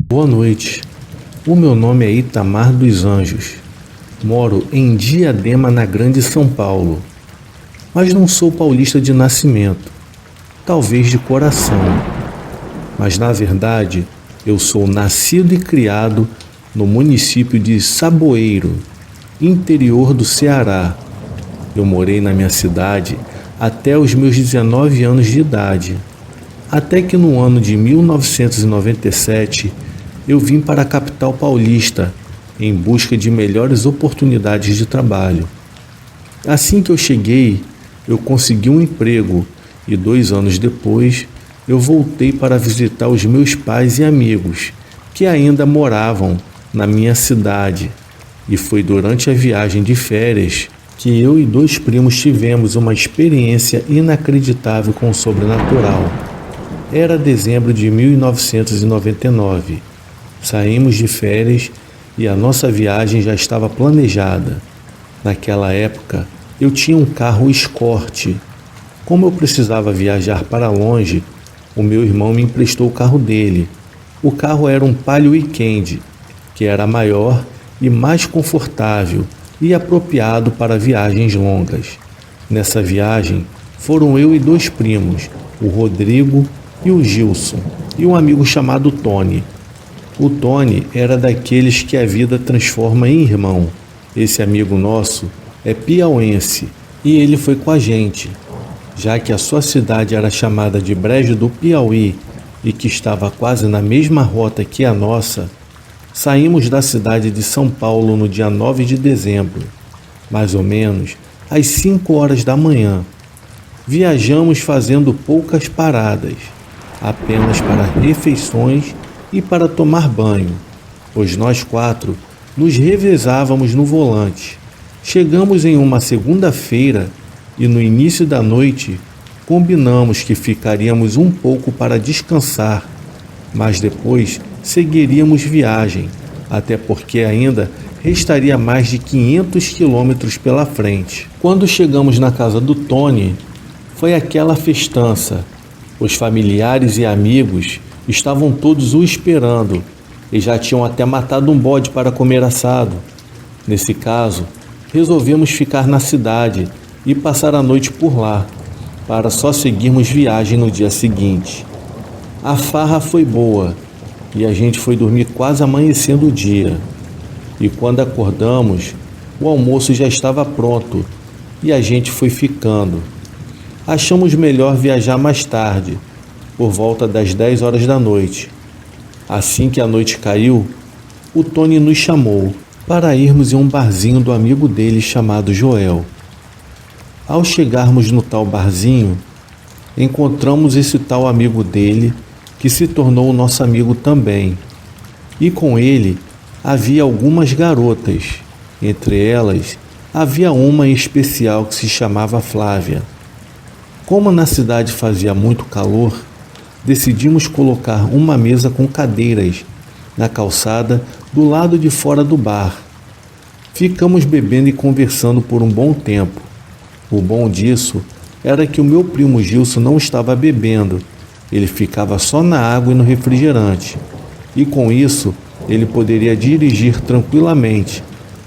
Boa noite. O meu nome é Itamar dos Anjos. Moro em Diadema, na Grande São Paulo. Mas não sou paulista de nascimento, talvez de coração. Mas na verdade, eu sou nascido e criado no município de Saboeiro, interior do Ceará. Eu morei na minha cidade até os meus 19 anos de idade. Até que no ano de 1997 eu vim para a capital paulista em busca de melhores oportunidades de trabalho. Assim que eu cheguei, eu consegui um emprego e 2 anos depois eu voltei para visitar os meus pais e amigos que ainda moravam na minha cidade. E foi durante a viagem de férias que eu e 2 primos tivemos uma experiência inacreditável com o sobrenatural. Era dezembro de 1999. Saímos de férias e a nossa viagem já estava planejada. Naquela época, eu tinha um carro Escort. Como eu precisava viajar para longe, o meu irmão me emprestou o carro dele. O carro era um Palio Weekend, que era maior e mais confortável e apropriado para viagens longas. Nessa viagem, foram eu e 2 primos, o Rodrigo e o Gilson, e um amigo chamado Tony. O Tony era daqueles que a vida transforma em irmão. Esse amigo nosso é piauense e ele foi com a gente, já que a sua cidade era chamada de Brejo do Piauí e que estava quase na mesma rota que a nossa. Saímos da cidade de São Paulo no dia 9 de dezembro, mais ou menos às 5 horas da manhã. Viajamos fazendo poucas paradas, apenas para refeições e para tomar banho, pois nós 4 nos revezávamos no volante. Chegamos em uma segunda-feira e no início da noite combinamos que ficaríamos um pouco para descansar, mas depois seguiríamos viagem, até porque ainda restaria mais de 500 quilômetros pela frente. Quando chegamos na casa do Tony, foi aquela festança. Os familiares e amigos estavam todos o esperando e já tinham até matado um bode para comer assado. Nesse caso, resolvemos ficar na cidade e passar a noite por lá, para só seguirmos viagem no dia seguinte. A farra foi boa e a gente foi dormir quase amanhecendo o dia. E quando acordamos, o almoço já estava pronto e a gente foi ficando. Achamos melhor viajar mais tarde, por volta das 10 horas da noite. Assim que a noite caiu, o Tony nos chamou para irmos em um barzinho do amigo dele chamado Joel. Ao chegarmos no tal barzinho, encontramos esse tal amigo dele, que se tornou nosso amigo também. E com ele havia algumas garotas. Entre elas, havia uma em especial que se chamava Flávia. Como na cidade fazia muito calor, decidimos colocar uma mesa com cadeiras na calçada do lado de fora do bar. Ficamos bebendo e conversando por um bom tempo. O bom disso era que o meu primo Gilson não estava bebendo, ele ficava só na água e no refrigerante. E com isso, ele poderia dirigir tranquilamente.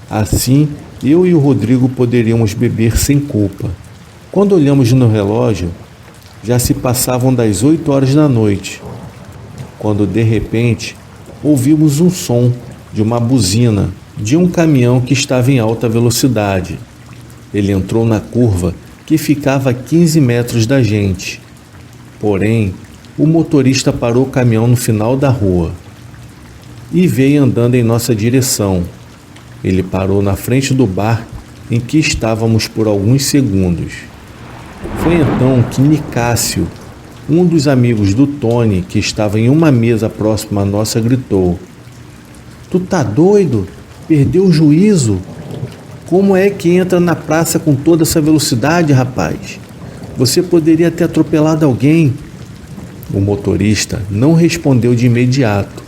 Assim, eu e o Rodrigo poderíamos beber sem culpa. Quando olhamos no relógio, já se passavam das 8 horas da noite, quando de repente ouvimos um som de uma buzina de um caminhão que estava em alta velocidade. Ele entrou na curva que ficava a 15 metros da gente. Porém, o motorista parou o caminhão no final da rua e veio andando em nossa direção. Ele parou na frente do bar em que estávamos por alguns segundos. Foi então que Nicásio, um dos amigos do Tony, que estava em uma mesa próxima à nossa, gritou: "Tu tá doido? Perdeu o juízo? Como é que entra na praça com toda essa velocidade, rapaz? Você poderia ter atropelado alguém." O motorista não respondeu de imediato.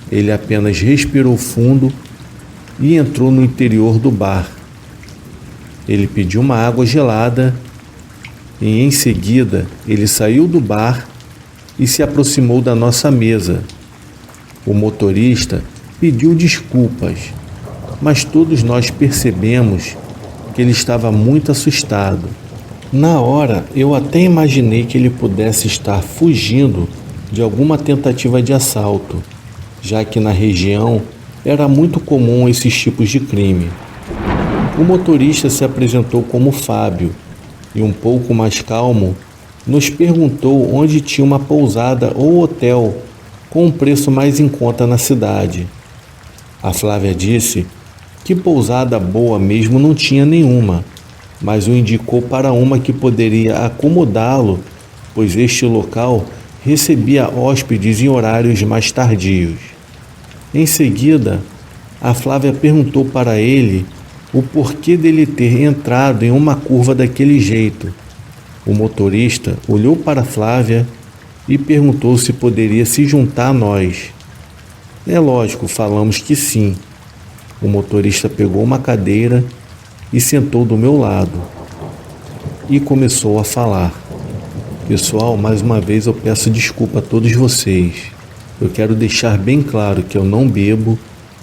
Ele apenas respirou fundo e entrou no interior do bar. Ele pediu uma água gelada e em seguida ele saiu do bar e se aproximou da nossa mesa. O motorista pediu desculpas, mas todos nós percebemos que ele estava muito assustado. Na hora, eu até imaginei que ele pudesse estar fugindo de alguma tentativa de assalto, já que na região era muito comum esses tipos de crime. O motorista se apresentou como Fábio e, um pouco mais calmo, nos perguntou onde tinha uma pousada ou hotel com um preço mais em conta na cidade. A Flávia disse que pousada boa mesmo não tinha nenhuma, mas o indicou para uma que poderia acomodá-lo, pois este local recebia hóspedes em horários mais tardios. Em seguida, a Flávia perguntou para ele o porquê dele ter entrado em uma curva daquele jeito. O motorista olhou para a Flávia e perguntou se poderia se juntar a nós. É lógico, falamos que sim. O motorista pegou uma cadeira e sentou do meu lado e começou a falar. Pessoal, mais uma vez eu peço desculpa a todos vocês. Eu quero deixar bem claro que eu não bebo,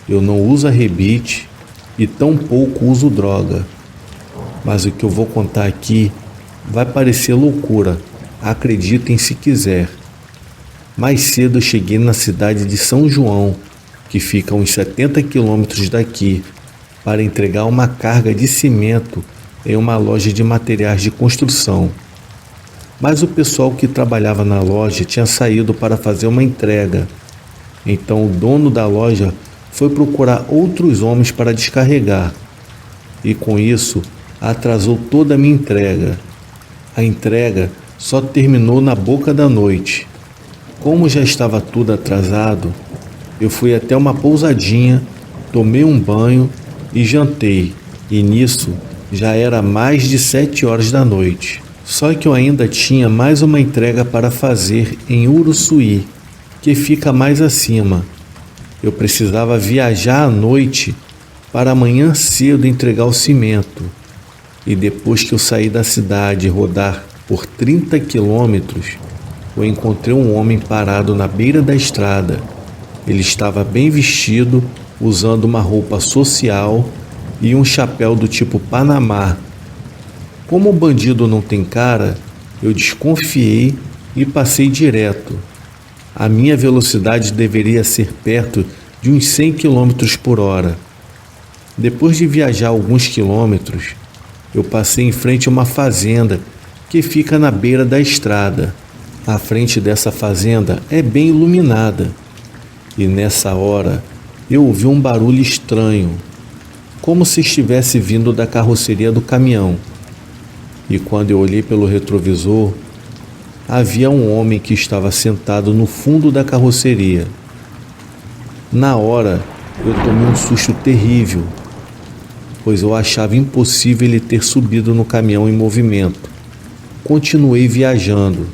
eu não uso arrebite e tampouco uso droga. Mas o que eu vou contar aqui vai parecer loucura, acreditem se quiser. Mais cedo eu cheguei na cidade de São João, que fica a uns 70 quilômetros daqui, para entregar uma carga de cimento em uma loja de materiais de construção. Mas o pessoal que trabalhava na loja tinha saído para fazer uma entrega. Então o dono da loja foi procurar outros homens para descarregar. E com isso atrasou toda a minha entrega. A entrega só terminou na boca da noite. Como já estava tudo atrasado, eu fui até uma pousadinha, tomei um banho e jantei. E nisso já era mais de 7 horas da noite. Só que eu ainda tinha mais uma entrega para fazer em Uruçuí, que fica mais acima. Eu precisava viajar à noite para amanhã cedo entregar o cimento. E depois que eu saí da cidade e rodar por 30 quilômetros, eu encontrei um homem parado na beira da estrada. Ele estava bem vestido, usando uma roupa social e um chapéu do tipo Panamá. Como o bandido não tem cara, eu desconfiei e passei direto. A minha velocidade deveria ser perto de uns 100 km por hora. Depois de viajar alguns quilômetros, eu passei em frente a uma fazenda que fica na beira da estrada. A frente dessa fazenda é bem iluminada. E nessa hora eu ouvi um barulho estranho, como se estivesse vindo da carroceria do caminhão. E quando eu olhei pelo retrovisor, havia um homem que estava sentado no fundo da carroceria. Na hora eu tomei um susto terrível, pois eu achava impossível ele ter subido no caminhão em movimento. Continuei viajando.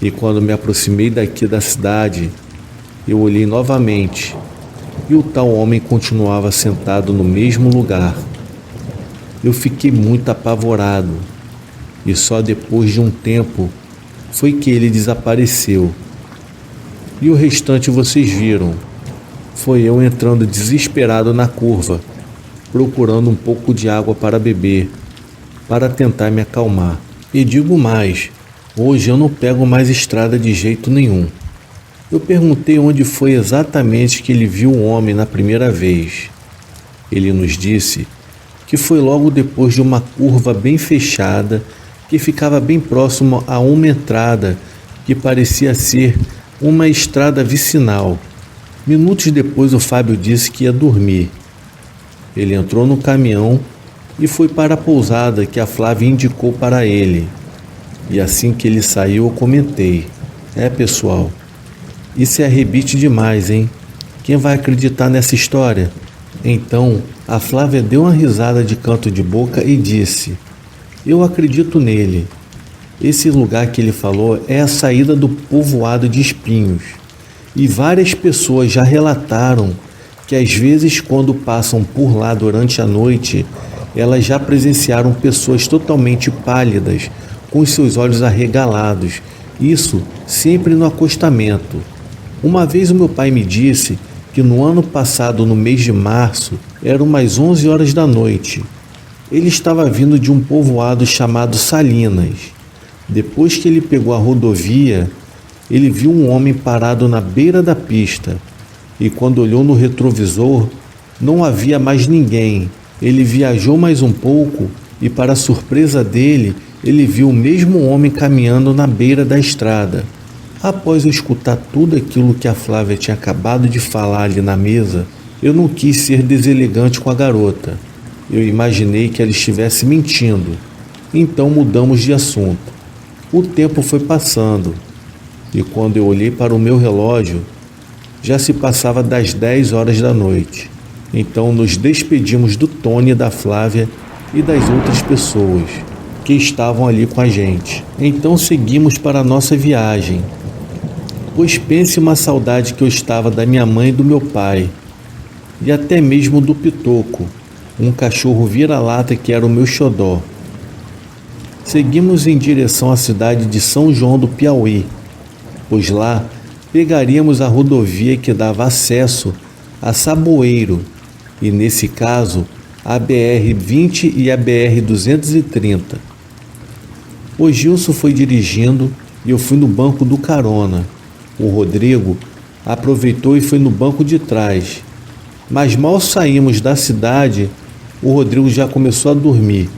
E quando me aproximei daqui da cidade, eu olhei novamente e o tal homem continuava sentado no mesmo lugar. Eu fiquei muito apavorado e só depois de um tempo foi que ele desapareceu. E o restante vocês viram. Foi eu entrando desesperado na curva, procurando um pouco de água para beber, para tentar me acalmar. E digo mais, hoje eu não pego mais estrada de jeito nenhum. Eu perguntei onde foi exatamente que ele viu o homem na primeira vez. Ele nos disse que foi logo depois de uma curva bem fechada que ficava bem próximo a uma entrada que parecia ser uma estrada vicinal. Minutos depois o Fábio disse que ia dormir. Ele entrou no caminhão e foi para a pousada que a Flávia indicou para ele. E assim que ele saiu eu comentei: pessoal, isso é arrebite demais, hein? Quem vai acreditar nessa história? Então a Flávia deu uma risada de canto de boca e disse: eu acredito nele. Esse lugar que ele falou é a saída do povoado de Espinhos. E várias pessoas já relataram que às vezes quando passam por lá durante a noite, elas já presenciaram pessoas totalmente pálidas, com os seus olhos arregalados. Isso sempre no acostamento. Uma vez o meu pai me disse que no ano passado, no mês de março, eram umas 11 horas da noite. Ele estava vindo de um povoado chamado Salinas. Depois que ele pegou a rodovia, ele viu um homem parado na beira da pista. E quando olhou no retrovisor, não havia mais ninguém. Ele viajou mais um pouco e, para a surpresa dele, ele viu o mesmo homem caminhando na beira da estrada. Após eu escutar tudo aquilo que a Flávia tinha acabado de falar ali na mesa, eu não quis ser deselegante com a garota. Eu imaginei que ela estivesse mentindo. Então mudamos de assunto. O tempo foi passando e quando eu olhei para o meu relógio, já se passava das 10 horas da noite. Então nos despedimos do Tony, da Flávia e das outras pessoas que estavam ali com a gente. Então seguimos para a nossa viagem. Pois pense uma saudade que eu estava da minha mãe e do meu pai, e até mesmo do Pitoco, um cachorro vira-lata que era o meu xodó. Seguimos em direção à cidade de São João do Piauí, pois lá pegaríamos a rodovia que dava acesso a Saboeiro, e nesse caso a BR-20 e a BR-230. O Gilson foi dirigindo e eu fui no banco do carona. O Rodrigo aproveitou e foi no banco de trás. Mas mal saímos da cidade, o Rodrigo já começou a dormir.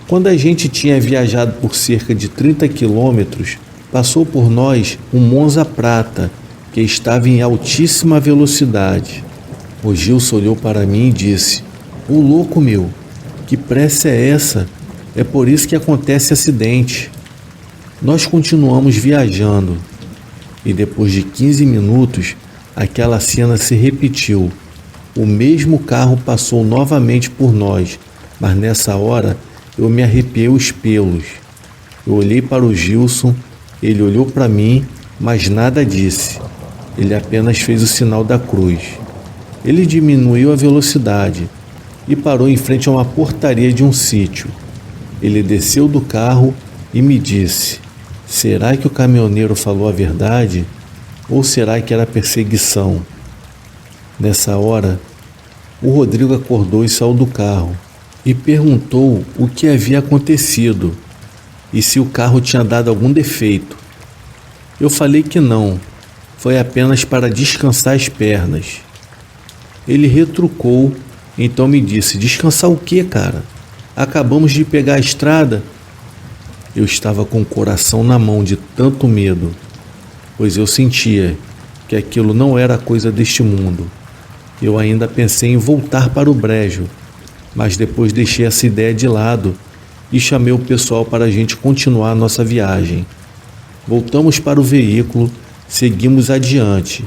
Quando a gente tinha viajado por cerca de 30 quilômetros, passou por nós um Monza Prata, que estava em altíssima velocidade. O Gilson olhou para mim e disse: "Ô louco meu, que pressa é essa? É por isso que acontece acidente." Nós continuamos viajando. E depois de 15 minutos, aquela cena se repetiu. O mesmo carro passou novamente por nós, mas nessa hora eu me arrepiei os pelos. Eu olhei para o Gilson, ele olhou para mim, mas nada disse. Ele apenas fez o sinal da cruz. Ele diminuiu a velocidade e parou em frente a uma portaria de um sítio. Ele desceu do carro e me disse: "Será que o caminhoneiro falou a verdade? Ou será que era perseguição?" Nessa hora, o Rodrigo acordou e saiu do carro e perguntou o que havia acontecido e se o carro tinha dado algum defeito. Eu falei que não, foi apenas para descansar as pernas. Ele retrucou, então me disse: "Descansar o quê, cara? Acabamos de pegar a estrada." Eu estava com o coração na mão de tanto medo, pois eu sentia que aquilo não era coisa deste mundo. Eu ainda pensei em voltar para o brejo, mas depois deixei essa ideia de lado e chamei o pessoal para a gente continuar a nossa viagem. Voltamos para o veículo, seguimos adiante,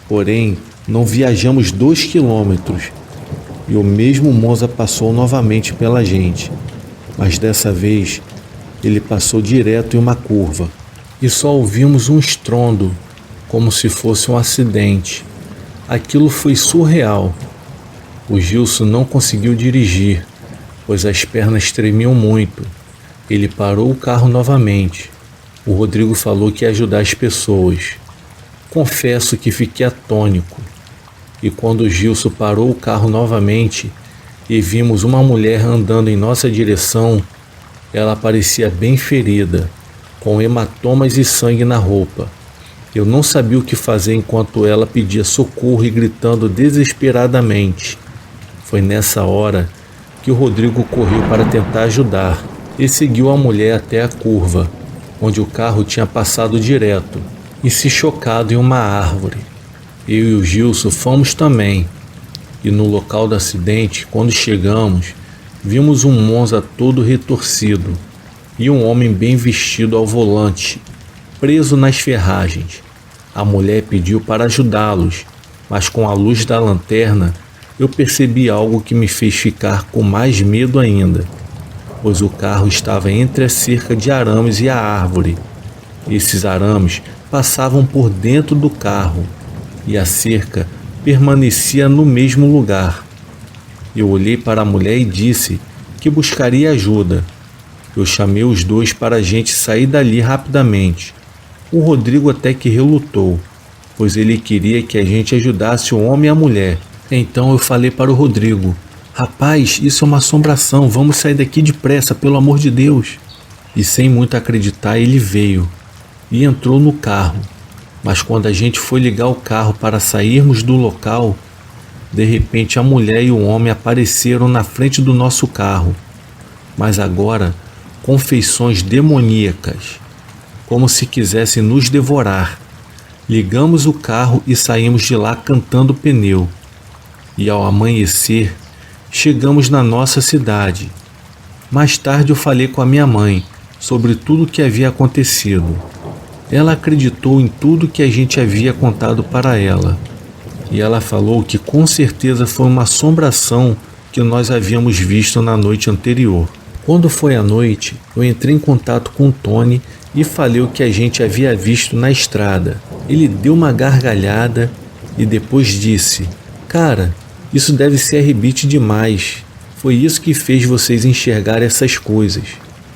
porém não viajamos 2 quilômetros e o mesmo Monza passou novamente pela gente, mas dessa vez ele passou direto em uma curva e só ouvimos um estrondo, como se fosse um acidente. Aquilo foi surreal. O Gilson não conseguiu dirigir, pois as pernas tremiam muito. Ele parou o carro novamente. O Rodrigo falou que ia ajudar as pessoas. Confesso que fiquei atônico. E quando o Gilson parou o carro novamente e vimos uma mulher andando em nossa direção, ela parecia bem ferida, com hematomas e sangue na roupa. Eu não sabia o que fazer enquanto ela pedia socorro e gritando desesperadamente. Foi nessa hora que o Rodrigo correu para tentar ajudar e seguiu a mulher até a curva, onde o carro tinha passado direto e se chocado em uma árvore. Eu e o Gilson fomos também, e no local do acidente, quando chegamos, vimos um Monza todo retorcido e um homem bem vestido ao volante, preso nas ferragens. A mulher pediu para ajudá-los, mas com a luz da lanterna eu percebi algo que me fez ficar com mais medo ainda, pois o carro estava entre a cerca de arames e a árvore. Esses arames passavam por dentro do carro e a cerca permanecia no mesmo lugar. Eu olhei para a mulher e disse que buscaria ajuda. Eu chamei os dois para a gente sair dali rapidamente. O Rodrigo até que relutou, pois ele queria que a gente ajudasse o homem e a mulher. Então eu falei para o Rodrigo: rapaz, isso é uma assombração, vamos sair daqui depressa, pelo amor de Deus. E sem muito acreditar, ele veio e entrou no carro. Mas quando a gente foi ligar o carro para sairmos do local, de repente a mulher e o homem apareceram na frente do nosso carro, mas agora com feições demoníacas, como se quisessem nos devorar. Ligamos o carro e saímos de lá cantando pneu. E ao amanhecer, chegamos na nossa cidade. Mais tarde eu falei com a minha mãe sobre tudo o que havia acontecido. Ela acreditou em tudo que a gente havia contado para ela. E ela falou que com certeza foi uma assombração que nós havíamos visto na noite anterior. Quando foi à noite, eu entrei em contato com o Tony e falei o que a gente havia visto na estrada. Ele deu uma gargalhada e depois disse: cara, isso deve ser arrebite demais. Foi isso que fez vocês enxergar essas coisas.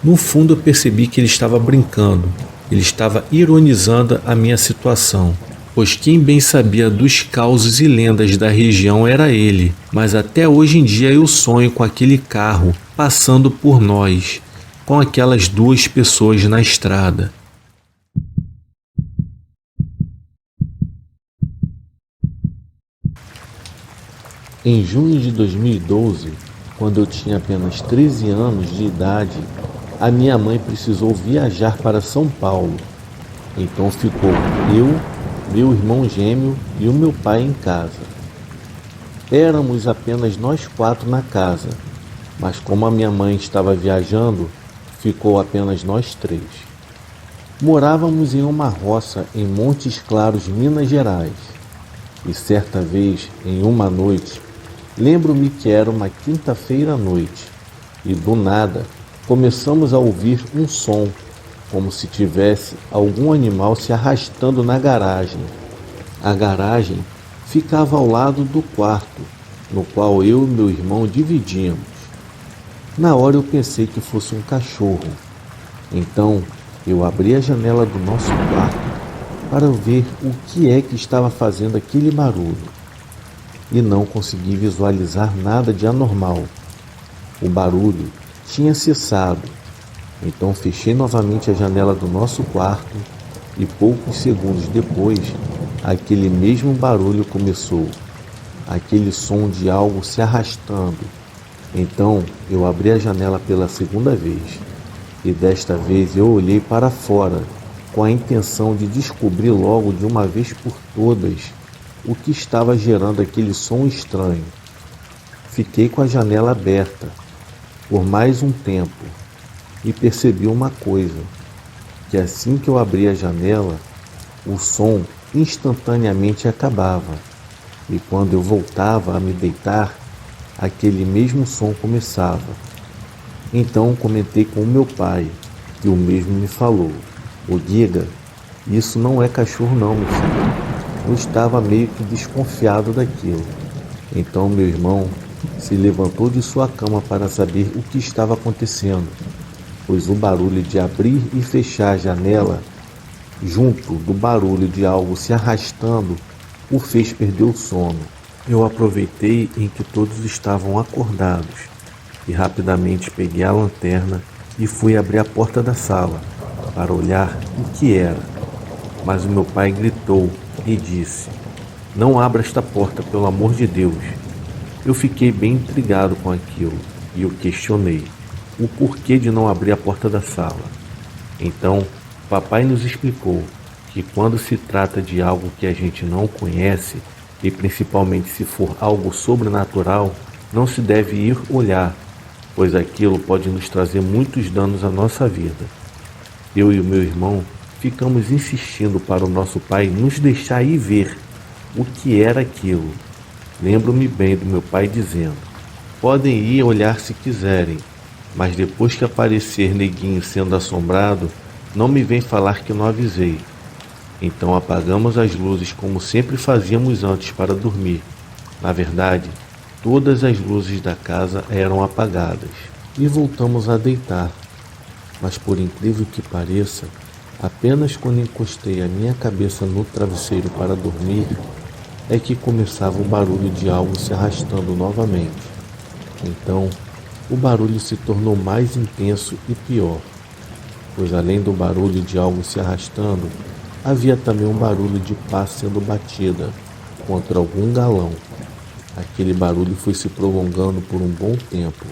No fundo eu percebi que ele estava brincando. Ele estava ironizando a minha situação, pois quem bem sabia dos causos e lendas da região era ele. Mas até hoje em dia eu sonho com aquele carro passando por nós, com aquelas duas pessoas na estrada. Em junho de 2012, quando eu tinha apenas 13 anos de idade, a minha mãe precisou viajar para São Paulo. Então ficou eu, meu irmão gêmeo e o meu pai em casa. Éramos apenas nós 4 na casa, mas como a minha mãe estava viajando, ficou apenas nós 3. Morávamos em uma roça em Montes Claros, Minas Gerais. E certa vez, em uma noite, lembro-me que era uma quinta-feira à noite, e do nada começamos a ouvir um som, como se tivesse algum animal se arrastando na garagem. A garagem ficava ao lado do quarto, no qual eu e meu irmão dividíamos. Na hora eu pensei que fosse um cachorro. Então eu abri a janela do nosso quarto para ver o que é que estava fazendo aquele barulho. E não consegui visualizar nada de anormal. O barulho tinha cessado. Então fechei novamente a janela do nosso quarto e poucos segundos depois, aquele mesmo barulho começou. Aquele som de algo se arrastando. Então eu abri a janela pela segunda vez e desta vez eu olhei para fora com a intenção de descobrir logo de uma vez por todas o que estava gerando aquele som estranho. Fiquei com a janela aberta por mais um tempo e percebi uma coisa, que assim que eu abri a janela, o som instantaneamente acabava, e quando eu voltava a me deitar, aquele mesmo som começava. Então comentei com o meu pai, e o mesmo me falou: "Ô Giga, isso não é cachorro não, meu filho." Eu estava meio que desconfiado daquilo. Então meu irmão se levantou de sua cama para saber o que estava acontecendo, pois o barulho de abrir e fechar a janela, junto do barulho de algo se arrastando, o fez perder o sono. Eu aproveitei em que todos estavam acordados e rapidamente peguei a lanterna e fui abrir a porta da sala para olhar o que era. Mas o meu pai gritou e disse: "Não abra esta porta, pelo amor de Deus." Eu fiquei bem intrigado com aquilo e eu questionei o porquê de não abrir a porta da sala. Então, papai nos explicou que quando se trata de algo que a gente não conhece, e principalmente se for algo sobrenatural, não se deve ir olhar, pois aquilo pode nos trazer muitos danos à nossa vida. Eu e o meu irmão ficamos insistindo para o nosso pai nos deixar ir ver o que era aquilo. Lembro-me bem do meu pai dizendo: "Podem ir olhar se quiserem, mas depois que aparecer neguinho sendo assombrado, não me vem falar que não avisei." Então apagamos as luzes como sempre fazíamos antes para dormir. Na verdade, todas as luzes da casa eram apagadas e voltamos a deitar. Mas por incrível que pareça, Apenas quando encostei a minha cabeça no travesseiro para dormir, é que começava o barulho de algo se arrastando novamente. Então, o barulho se tornou mais intenso e pior, pois além do barulho de algo se arrastando, havia também um barulho de pá sendo batida contra algum galão. Aquele barulho foi se prolongando por um bom tempo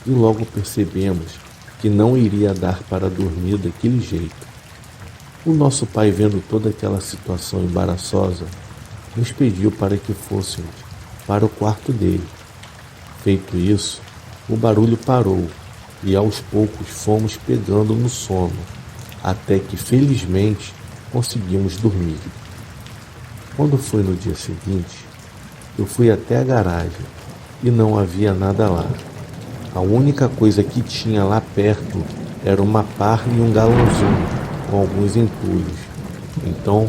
e logo percebemos que não iria dar para dormir daquele jeito. O nosso pai, vendo toda aquela situação embaraçosa, nos pediu para que fôssemos para o quarto dele. Feito isso, o barulho parou e aos poucos fomos pegando no sono, até que felizmente conseguimos dormir. Quando foi no dia seguinte, eu fui até a garagem e não havia nada lá. A única coisa que tinha lá perto era uma pá e um galãozinho com alguns entulhos. Então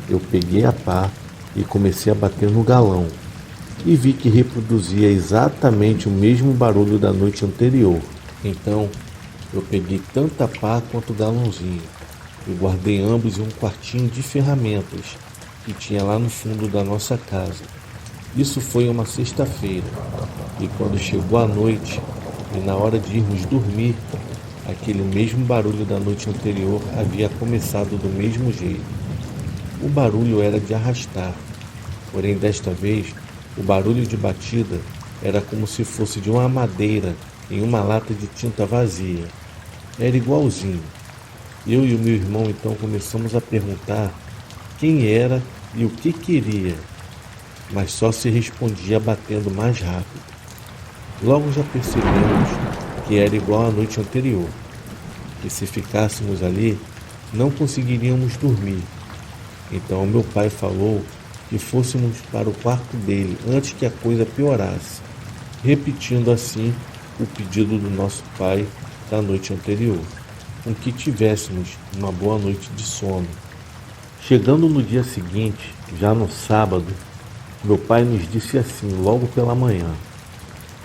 eu peguei a pá e comecei a bater no galão e vi que reproduzia exatamente o mesmo barulho da noite anterior. Então eu peguei tanto a pá quanto o galãozinho e guardei ambos em um quartinho de ferramentas que tinha lá no fundo da nossa casa. Isso foi uma sexta-feira e quando chegou a noite e na hora de irmos dormir, aquele mesmo barulho da noite anterior havia começado do mesmo jeito. O barulho era de arrastar, porém desta vez o barulho de batida era como se fosse de uma madeira em uma lata de tinta vazia. Era igualzinho. Eu e o meu irmão então começamos a perguntar quem era e o que queria, mas só se respondia batendo mais rápido. Logo já percebemos que era igual à noite anterior, que se ficássemos ali, não conseguiríamos dormir. Então meu pai falou que fôssemos para o quarto dele antes que a coisa piorasse, repetindo assim o pedido do nosso pai da noite anterior, com que tivéssemos uma boa noite de sono. Chegando no dia seguinte, já no sábado, meu pai nos disse assim logo pela manhã: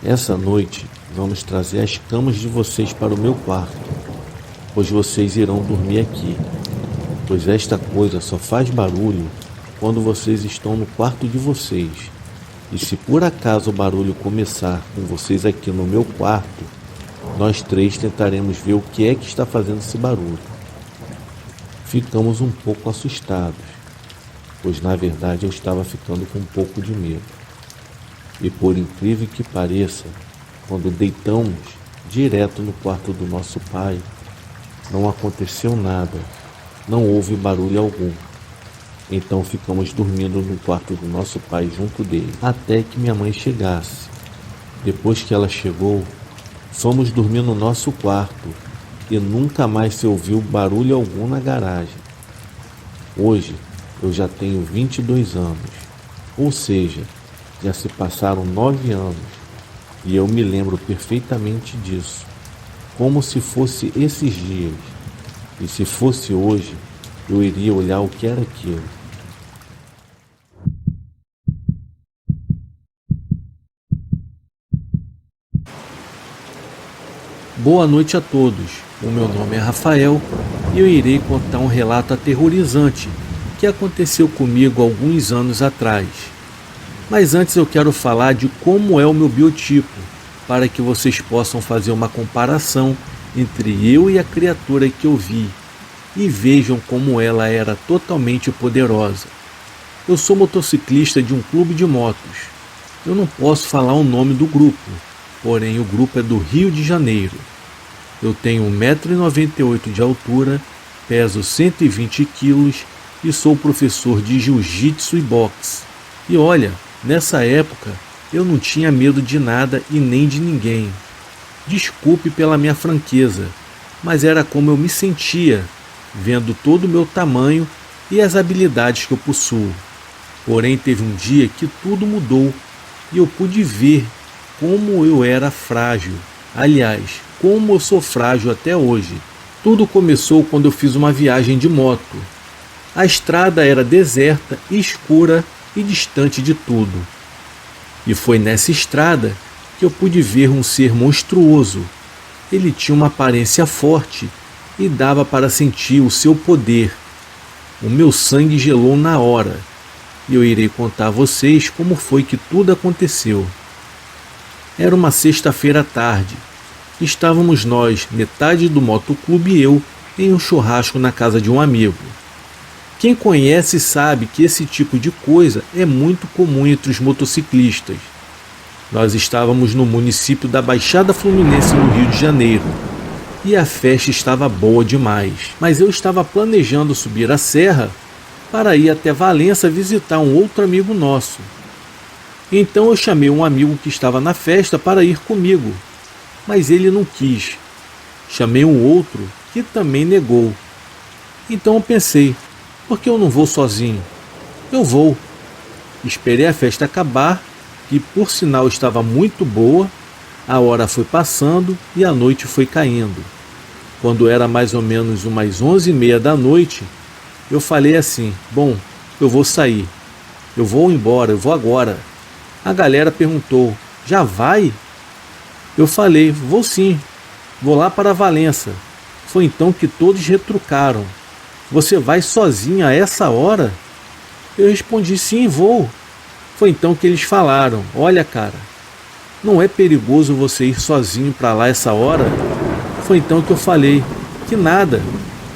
essa noite vamos trazer as camas de vocês para o meu quarto, pois vocês irão dormir aqui, pois esta coisa só faz barulho quando vocês estão no quarto de vocês. E se por acaso o barulho começar com vocês aqui no meu quarto, nós três tentaremos ver o que é que está fazendo esse barulho. Ficamos um pouco assustados, pois na verdade eu estava ficando com um pouco de medo. E por incrível que pareça, quando deitamos direto no quarto do nosso pai, não aconteceu nada, não houve barulho algum. Então ficamos dormindo no quarto do nosso pai junto dele, até que minha mãe chegasse. Depois que ela chegou, fomos dormir no nosso quarto e nunca mais se ouviu barulho algum na garagem. Hoje eu já tenho 22 anos, ou seja, já se passaram 9 anos e eu me lembro perfeitamente disso, como se fosse esses dias. E se fosse hoje, eu iria olhar o que era aquilo. Boa noite a todos. O meu nome é Rafael e eu irei contar um relato aterrorizante que aconteceu comigo alguns anos atrás. Mas antes eu quero falar de como é o meu biotipo, para que vocês possam fazer uma comparação entre eu e a criatura que eu vi e vejam como ela era totalmente poderosa. Eu sou motociclista de um clube de motos. Eu não posso falar o nome do grupo, porém o grupo é do Rio de Janeiro. Eu tenho 1,98 m de altura, peso 120 kg e sou professor de jiu-jitsu e boxe. E olha, nessa época eu não tinha medo de nada e nem de ninguém. Desculpe pela minha franqueza, mas era como eu me sentia, vendo todo o meu tamanho e as habilidades que eu possuo. Porém, teve um dia que tudo mudou e eu pude ver como eu era frágil. Aliás, como eu sou frágil até hoje. Tudo começou quando eu fiz uma viagem de moto. A estrada era deserta, escura e distante de tudo. E foi nessa estrada que eu pude ver um ser monstruoso. Ele tinha uma aparência forte e dava para sentir o seu poder. O meu sangue gelou na hora, e eu irei contar a vocês como foi que tudo aconteceu. Era uma sexta-feira à tarde. Estávamos nós, metade do motoclube e eu, em um churrasco na casa de um amigo. Quem conhece sabe que esse tipo de coisa é muito comum entre os motociclistas. Nós estávamos no município da Baixada Fluminense, no Rio de Janeiro, e a festa estava boa demais, mas eu estava planejando subir a serra para ir até Valença visitar um outro amigo nosso. Então eu chamei um amigo que estava na festa para ir comigo, mas ele não quis. Chamei um outro que também negou. Então eu pensei, por que eu não vou sozinho? Eu vou. Esperei a festa acabar, que por sinal estava muito boa. A hora foi passando e a noite foi caindo. Quando era mais ou menos umas 11h30 da noite, eu falei assim, bom, eu vou sair. Eu vou embora, eu vou agora. A galera perguntou, já vai? Eu falei, vou sim, vou lá para Valença. Foi então que todos retrucaram. Você vai sozinho a essa hora? Eu respondi, sim, vou. Foi então que eles falaram, olha cara, não é perigoso você ir sozinho para lá essa hora? Foi então que eu falei, que nada,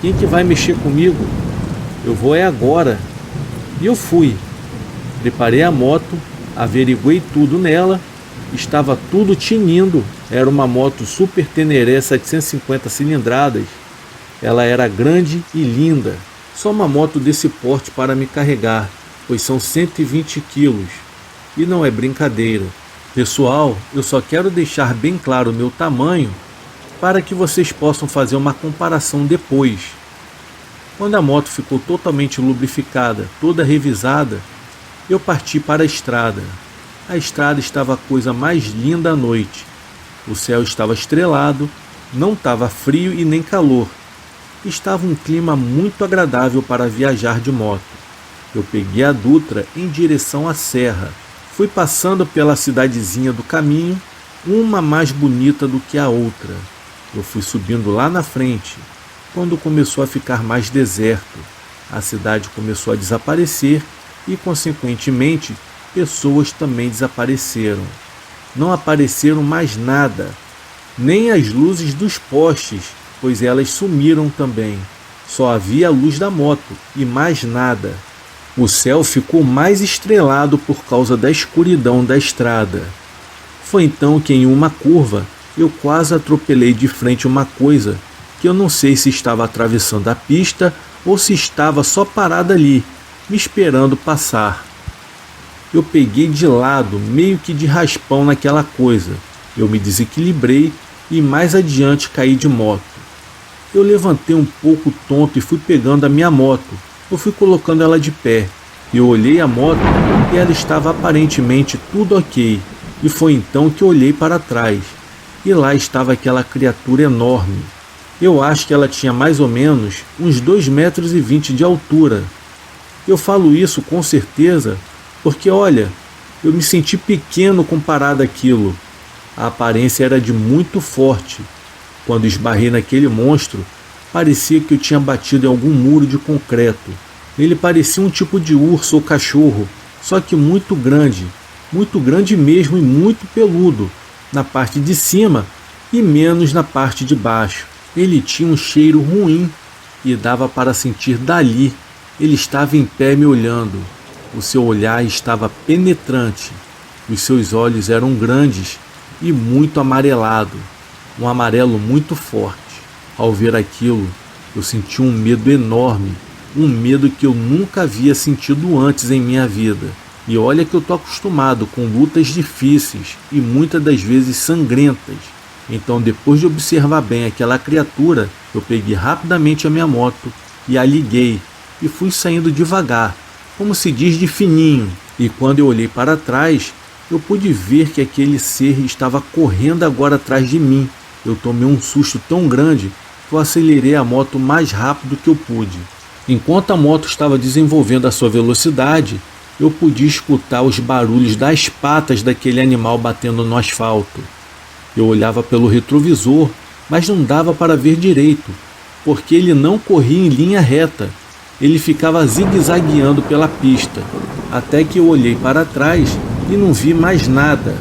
quem que vai mexer comigo? Eu vou é agora. E eu fui. Preparei a moto, averiguei tudo nela, estava tudo tinindo, era uma moto Super Teneré 750 cilindradas. Ela era grande e linda, só uma moto desse porte para me carregar, pois são 120 quilos, e não é brincadeira. Pessoal, eu só quero deixar bem claro o meu tamanho, para que vocês possam fazer uma comparação depois. Quando a moto ficou totalmente lubrificada, toda revisada, eu parti para a estrada. A estrada estava a coisa mais linda à noite. O céu estava estrelado, não estava frio e nem calor. Estava um clima muito agradável para viajar de moto. Eu peguei a Dutra em direção à serra. Fui passando pela cidadezinha do caminho, uma mais bonita do que a outra. Eu fui subindo lá na frente. Quando começou a ficar mais deserto, a cidade começou a desaparecer e, consequentemente, pessoas também desapareceram. Não apareceram mais nada, nem as luzes dos postes, pois elas sumiram também. Só havia a luz da moto e mais nada. O céu ficou mais estrelado por causa da escuridão da estrada. Foi então que em uma curva eu quase atropelei de frente uma coisa que eu não sei se estava atravessando a pista ou se estava só parada ali, me esperando passar. Eu peguei de lado, meio que de raspão naquela coisa. Eu me desequilibrei e mais adiante caí de moto. Eu levantei um pouco tonto e fui pegando a minha moto. Eu fui colocando ela de pé. Eu olhei a moto e ela estava aparentemente tudo ok. E foi então que eu olhei para trás. E lá estava aquela criatura enorme. Eu acho que ela tinha mais ou menos uns 2,20 metros de altura. Eu falo isso com certeza porque, olha, eu me senti pequeno comparado àquilo. A aparência era de muito forte. Quando esbarrei naquele monstro, parecia que eu tinha batido em algum muro de concreto. Ele parecia um tipo de urso ou cachorro, só que muito grande mesmo e muito peludo, na parte de cima e menos na parte de baixo. Ele tinha um cheiro ruim e dava para sentir dali. Ele estava em pé me olhando. O seu olhar estava penetrante. Os seus olhos eram grandes e muito amarelado, um amarelo muito forte. Ao ver aquilo, eu senti um medo enorme, um medo que eu nunca havia sentido antes em minha vida. E olha que eu estou acostumado com lutas difíceis e muitas das vezes sangrentas. Então, depois de observar bem aquela criatura, eu peguei rapidamente a minha moto e a liguei e fui saindo devagar, como se diz, de fininho. E quando eu olhei para trás, eu pude ver que aquele ser estava correndo agora atrás de mim. Eu tomei um susto tão grande que eu acelerei a moto o mais rápido que eu pude. Enquanto a moto estava desenvolvendo a sua velocidade, eu podia escutar os barulhos das patas daquele animal batendo no asfalto. Eu olhava pelo retrovisor, mas não dava para ver direito. porque ele não corria em linha reta. Ele ficava zigue-zagueando pela pista, até que eu olhei para trás e não vi mais nada.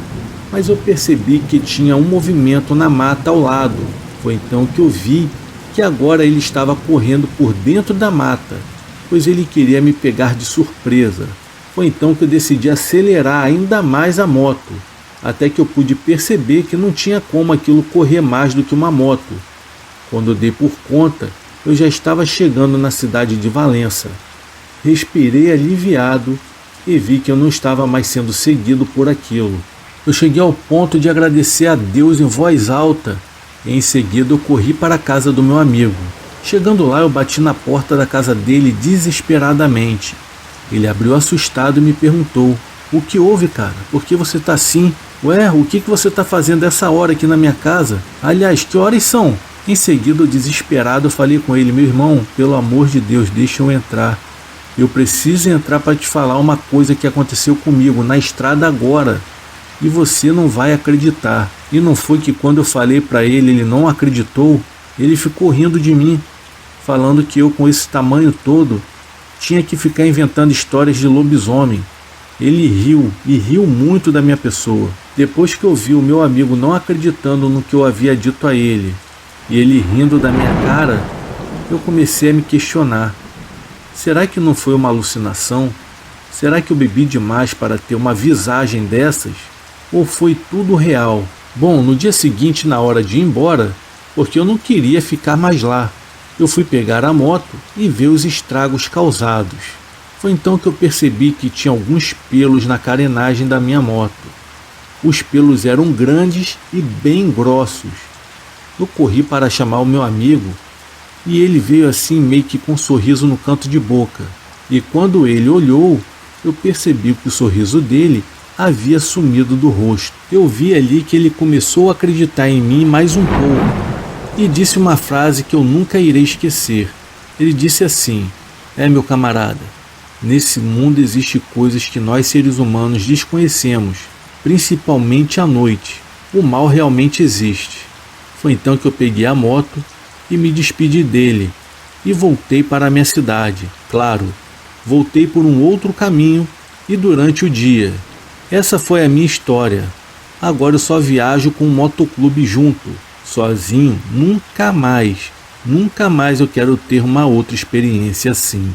Mas eu percebi que tinha um movimento na mata ao lado. Foi então que eu vi que agora ele estava correndo por dentro da mata, pois ele queria me pegar de surpresa. Foi então que eu decidi acelerar ainda mais a moto, até que eu pude perceber que não tinha como aquilo correr mais do que uma moto. Quando eu dei por conta, eu já estava chegando na cidade de Valença. Respirei aliviado e vi que eu não estava mais sendo seguido por aquilo. Eu cheguei ao ponto de agradecer a Deus em voz alta e em seguida eu corri para a casa do meu amigo. Chegando lá, eu bati na porta da casa dele desesperadamente. Ele abriu assustado e me perguntou: "O que houve, cara? Por que você está assim? Ué, o que você está fazendo essa hora aqui na minha casa? Aliás, que horas são?" Em seguida, eu desesperado, falei com ele: "Meu irmão, pelo amor de Deus, deixa eu entrar. Eu preciso entrar para te falar uma coisa que aconteceu comigo na estrada agora. E você não vai acreditar." E não foi que quando eu falei para ele, ele não acreditou? Ele ficou rindo de mim, falando que eu com esse tamanho todo tinha que ficar inventando histórias de lobisomem. Ele riu e riu muito da minha pessoa. Depois que eu vi o meu amigo não acreditando no que eu havia dito a ele, e ele rindo da minha cara, eu comecei a me questionar. Será que não foi uma alucinação? Será que eu bebi demais para ter uma visagem dessas? Ou foi tudo real? Bom, no dia seguinte, na hora de ir embora, porque eu não queria ficar mais lá, eu fui pegar a moto e ver os estragos causados. Foi então que eu percebi que tinha alguns pelos na carenagem da minha moto. Os pelos eram grandes e bem grossos. Eu corri para chamar o meu amigo e ele veio assim meio que com um sorriso no canto de boca. E quando ele olhou, eu percebi que o sorriso dele havia sumido do rosto. Eu vi ali que ele começou a acreditar em mim mais um pouco e disse uma frase que eu nunca irei esquecer. Ele disse assim: meu camarada, nesse mundo existem coisas que nós seres humanos desconhecemos, principalmente à noite. O mal realmente existe." Foi então que eu peguei a moto e me despedi dele e voltei para a minha cidade. Claro, voltei por um outro caminho e durante o dia. Essa foi a minha história. Agora eu só viajo com um motoclube junto. Sozinho, nunca mais. Nunca mais eu quero ter uma outra experiência assim.